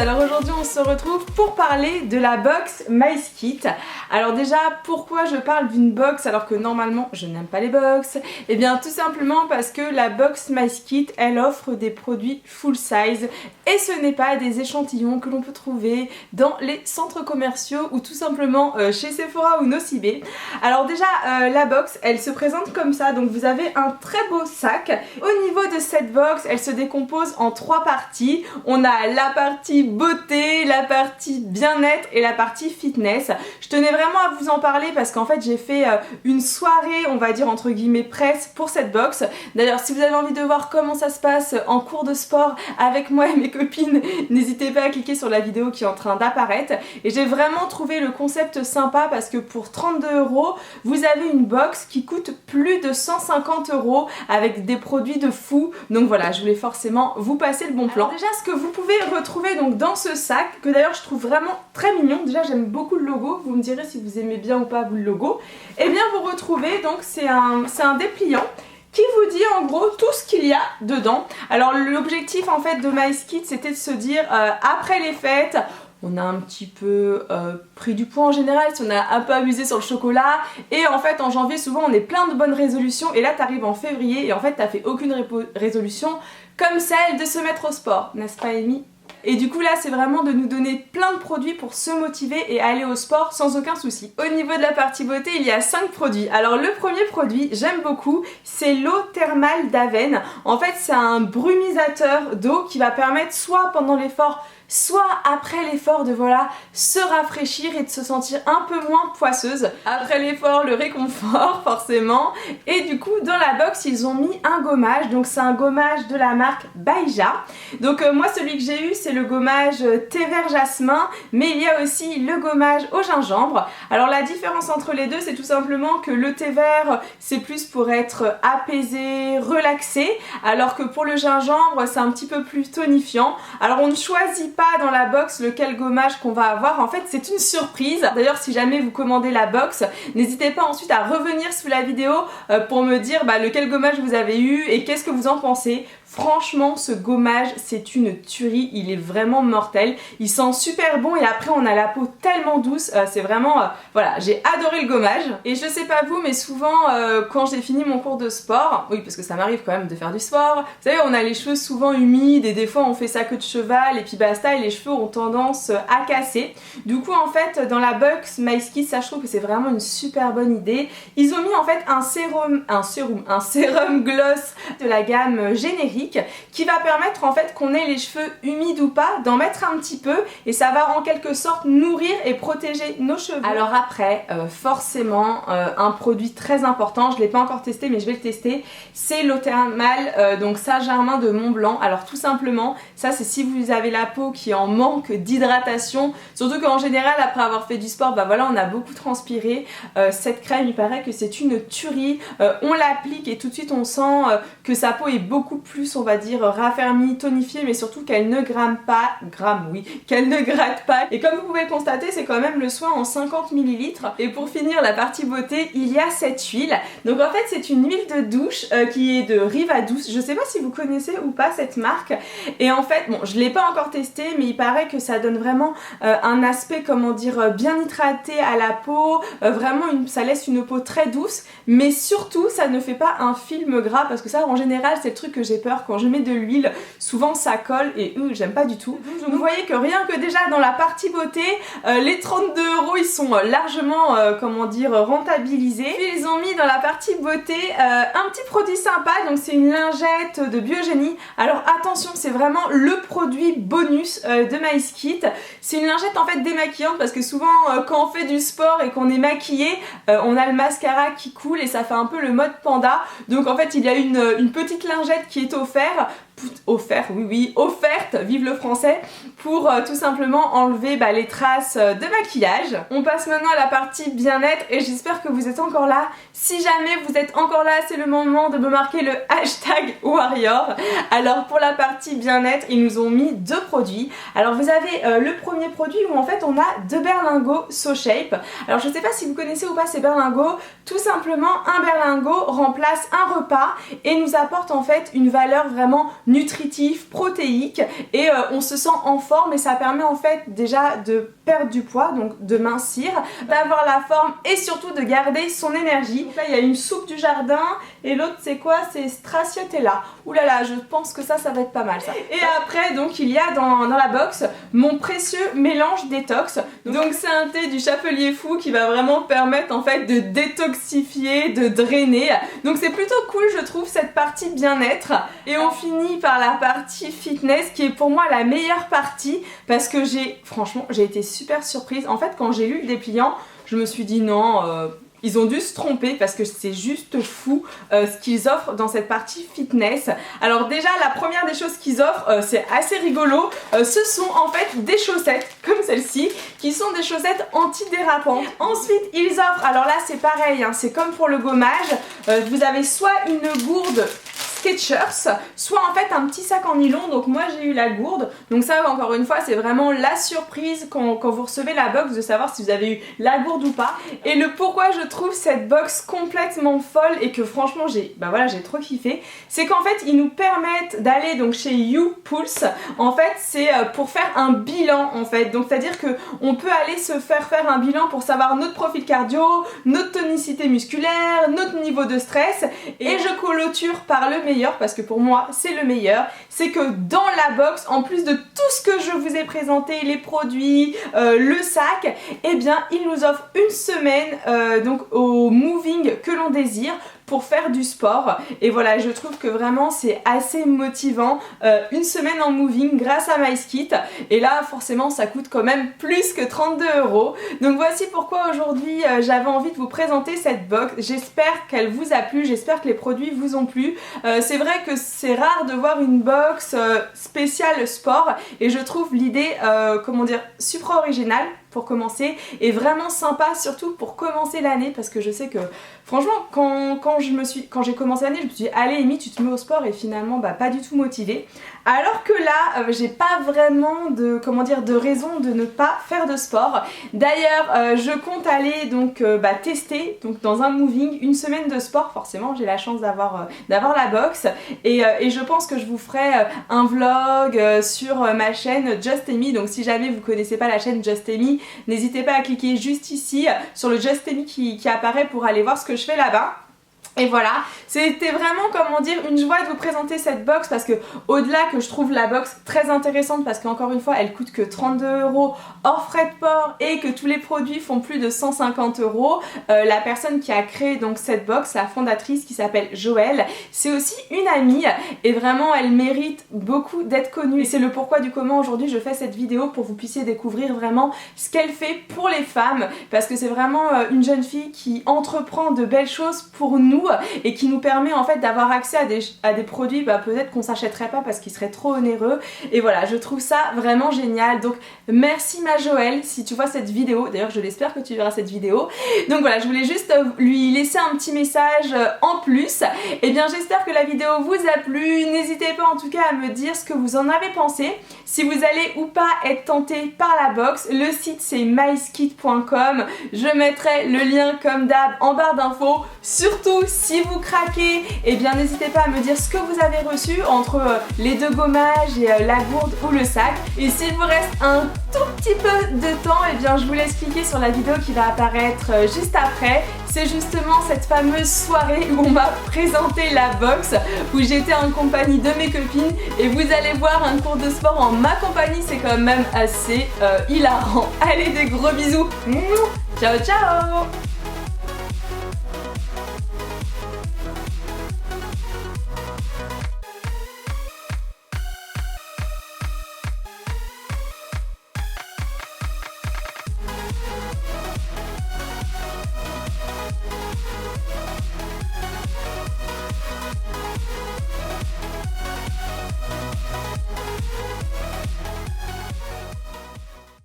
alors aujourd'hui on se retrouve pour parler de la box MySkit. Alors déjà, pourquoi je parle d'une box alors que normalement je n'aime pas les box? Eh bien tout simplement parce que la box MySkit, elle offre des produits full size et ce n'est pas des échantillons que l'on peut trouver dans les centres commerciaux ou tout simplement chez Sephora ou Nocibé. Alors déjà, la box, elle se présente comme ça, donc vous avez un très beau sac. Au niveau de cette box, elle se décompose en 3 parties. On a la partie beauté, la partie bien-être et la partie fitness. Je tenais vraiment à vous en parler parce qu'en fait j'ai fait une soirée, on va dire entre guillemets presse pour cette box. D'ailleurs si vous avez envie de voir comment ça se passe en cours de sport avec moi et mes copines, n'hésitez pas à cliquer sur la vidéo qui est en train d'apparaître. Et j'ai vraiment trouvé le concept sympa parce que pour 32 €, vous avez une box qui coûte plus de 150 € avec des produits de fou. Donc voilà, je voulais forcément vous passer le bon plan. Alors déjà, ce que vous pouvez retrouver donc dans ce sac, que d'ailleurs je trouve vraiment très mignon, déjà j'aime beaucoup le logo, vous me direz si vous aimez bien ou pas vous le logo, et bien vous retrouvez donc c'est un dépliant qui vous dit en gros tout ce qu'il y a dedans. Alors l'objectif en fait de MySkit, c'était de se dire après les fêtes, on a un petit peu pris du poids en général, si on a un peu abusé sur le chocolat, et en fait en janvier souvent on est plein de bonnes résolutions et là t'arrives en février et en fait t'as fait aucune résolution comme celle de se mettre au sport, n'est-ce pas Amy? Et du coup là c'est vraiment de nous donner plein de produits pour se motiver et aller au sport sans aucun souci. Au niveau de la partie beauté, il y a 5 produits. Alors le premier produit, j'aime beaucoup, c'est l'eau thermale d'Aven. En fait c'est un brumisateur d'eau qui va permettre soit pendant l'effort, soit après l'effort de voilà se rafraîchir et de se sentir un peu moins poisseuse. Après l'effort, le réconfort forcément. Et du coup dans la box ils ont mis un gommage, donc c'est un gommage de la marque Baija. Donc moi celui que j'ai eu c'est le gommage thé vert jasmin, mais il y a aussi le gommage au gingembre. Alors la différence entre les deux c'est tout simplement que le thé vert c'est plus pour être apaisé, relaxé, alors que pour le gingembre c'est un petit peu plus tonifiant. Alors on ne choisit pas dans la box lequel gommage qu'on va avoir, en fait c'est une surprise. D'ailleurs si jamais vous commandez la box, n'hésitez pas ensuite à revenir sous la vidéo pour me dire lequel gommage vous avez eu et qu'est-ce que vous en pensez. Franchement ce gommage c'est une tuerie, il est vraiment mortel, il sent super bon et après on a la peau tellement douce, c'est vraiment, voilà, j'ai adoré le gommage. Et je sais pas vous mais souvent quand j'ai fini mon cours de sport, oui parce que ça m'arrive quand même de faire du sport, vous savez on a les cheveux souvent humides et des fois on fait ça que de cheval et puis basta et les cheveux ont tendance à casser. Du coup en fait dans la box MySkit, ça je trouve que c'est vraiment une super bonne idée. Ils ont mis en fait un sérum gloss de la gamme générique qui va permettre en fait qu'on ait les cheveux humides ou pas, d'en mettre un petit peu et ça va en quelque sorte nourrir et protéger nos cheveux. Alors après forcément un produit très important, je l'ai pas encore testé mais je vais le tester, c'est l'eau thermale donc Saint-Germain de Mont-Blanc. Alors tout simplement ça c'est si vous avez la peau qui est en manque d'hydratation, surtout qu'en général après avoir fait du sport voilà on a beaucoup transpiré, cette crème il paraît que c'est une tuerie, on l'applique et tout de suite on sent que sa peau est beaucoup plus on va dire raffermie, tonifiée mais surtout qu'elle ne qu'elle ne gratte pas et comme vous pouvez le constater c'est quand même le soin en 50 ml. Et pour finir la partie beauté, il y a cette huile, donc en fait c'est une huile de douche qui est de Riva Douce, je sais pas si vous connaissez ou pas cette marque et en fait bon je l'ai pas encore testé mais il paraît que ça donne vraiment un aspect comment dire bien hydraté à la peau, vraiment ça laisse une peau très douce mais surtout ça ne fait pas un film gras parce que ça en général c'est le truc que j'ai peur quand je mets de l'huile, souvent ça colle et j'aime pas du tout. Donc vous voyez que rien que déjà dans la partie beauté, les 32 € ils sont largement comment dire rentabilisés. Puis ils ont mis dans la partie beauté un petit produit sympa, donc c'est une lingette de Biogénie. Alors attention c'est vraiment le produit bonus de MySkit. C'est une lingette en fait démaquillante parce que souvent quand on fait du sport et qu'on est maquillé, on a le mascara qui coule et ça fait un peu le mode panda. Donc en fait il y a une petite lingette qui est offerte, vive le français, pour tout simplement enlever les traces de maquillage. On passe maintenant à la partie bien-être et j'espère que vous êtes encore là. Si jamais vous êtes encore là, c'est le moment de me marquer le hashtag Warrior. Alors pour la partie bien-être, ils nous ont mis 2 produits. Alors vous avez le premier produit où en fait on a 2 berlingots So Shape. Alors je sais pas si vous connaissez ou pas ces berlingots, tout simplement un berlingot remplace un repas et nous apporte en fait une valeur vraiment nutritif, protéique et on se sent en forme et ça permet en fait déjà de perdre du poids, donc de mincir, d'avoir la forme et surtout de garder son énergie. Donc là il y a une soupe du jardin et l'autre c'est quoi? C'est stracciatella. Ouh là là, je pense que ça va être pas mal ça. Et après donc il y a dans la box mon précieux mélange détox. Donc c'est un thé du chapelier fou qui va vraiment permettre en fait de détoxifier, de drainer. Donc c'est plutôt cool je trouve cette partie bien-être. Et on finit par la partie fitness qui est pour moi la meilleure partie parce que franchement j'ai été super surprise. En fait quand j'ai lu le dépliant je me suis dit non, ils ont dû se tromper parce que c'est juste fou ce qu'ils offrent dans cette partie fitness. Alors déjà la première des choses qu'ils offrent, c'est assez rigolo, ce sont en fait des chaussettes comme celle-ci qui sont des chaussettes antidérapantes. Ensuite ils offrent, alors là c'est pareil, hein, c'est comme pour le gommage, vous avez soit une gourde Skechers, soit en fait un petit sac en nylon. Donc moi j'ai eu la gourde, donc ça encore une fois c'est vraiment la surprise quand vous recevez la box de savoir si vous avez eu la gourde ou pas. Et le pourquoi je trouve cette box complètement folle et que franchement j'ai trop kiffé, c'est qu'en fait ils nous permettent d'aller donc chez YouPulse. En fait c'est pour faire un bilan en fait, donc c'est à dire que on peut aller se faire un bilan pour savoir notre profil cardio, notre tonicité musculaire, notre niveau de stress. Et je clôture par le meilleur parce que pour moi c'est le meilleur, c'est que dans la box en plus de tout ce que je vous ai présenté, les produits, le sac, et bien il nous offre une semaine donc au moving que l'on désire pour faire du sport. Et voilà, je trouve que vraiment c'est assez motivant, une semaine en moving grâce à MySkit. Et là forcément ça coûte quand même plus que 32 €. Donc voici pourquoi aujourd'hui j'avais envie de vous présenter cette box. J'espère qu'elle vous a plu, j'espère que les produits vous ont plu. C'est vrai que c'est rare de voir une box spéciale sport et je trouve l'idée comment dire super originale pour commencer et vraiment sympa surtout pour commencer l'année parce que je sais que franchement quand j'ai commencé l'année je me suis dit allez Amy tu te mets au sport et finalement pas du tout motivée, alors que là j'ai pas vraiment de de raison de ne pas faire de sport. D'ailleurs je compte aller donc tester donc dans un moving une semaine de sport. Forcément j'ai la chance d'avoir la box et je pense que je vous ferai un vlog sur ma chaîne Just Amy. Donc si jamais vous connaissez pas la chaîne Just Amy, n'hésitez pas à cliquer juste ici sur le Just Amy qui apparaît pour aller voir ce que je fais là-bas. Et voilà, c'était vraiment une joie de vous présenter cette box parce que au-delà que je trouve la box très intéressante parce qu'encore une fois elle coûte que 32 € hors frais de port et que tous les produits font plus de 150 €. La personne qui a créé donc cette box, la fondatrice qui s'appelle Joëlle, c'est aussi une amie et vraiment elle mérite beaucoup d'être connue. Et c'est le pourquoi du comment aujourd'hui je fais cette vidéo pour que vous puissiez découvrir vraiment ce qu'elle fait pour les femmes parce que c'est vraiment une jeune fille qui entreprend de belles choses pour nous et qui nous permet en fait d'avoir accès à des produits peut-être qu'on s'achèterait pas parce qu'ils seraient trop onéreux. Et voilà, je trouve ça vraiment génial. Donc merci ma Joëlle si tu vois cette vidéo, d'ailleurs je l'espère que tu verras cette vidéo. Donc voilà, je voulais juste lui laisser un petit message en plus. Et bien j'espère que la vidéo vous a plu, n'hésitez pas en tout cas à me dire ce que vous en avez pensé, si vous allez ou pas être tenté par la box. Le site c'est myskit.com, je mettrai le lien comme d'hab en barre d'infos. Surtout si vous craquez, et bien n'hésitez pas à me dire ce que vous avez reçu entre les deux gommages et la gourde ou le sac. Et s'il vous reste un tout petit peu de temps, et bien je vous laisse cliquer sur la vidéo qui va apparaître juste après. C'est justement cette fameuse soirée où on m'a présenté la box, où j'étais en compagnie de mes copines et vous allez voir un cours de sport en ma compagnie, c'est quand même assez hilarant. Allez, des gros bisous. Ciao ciao.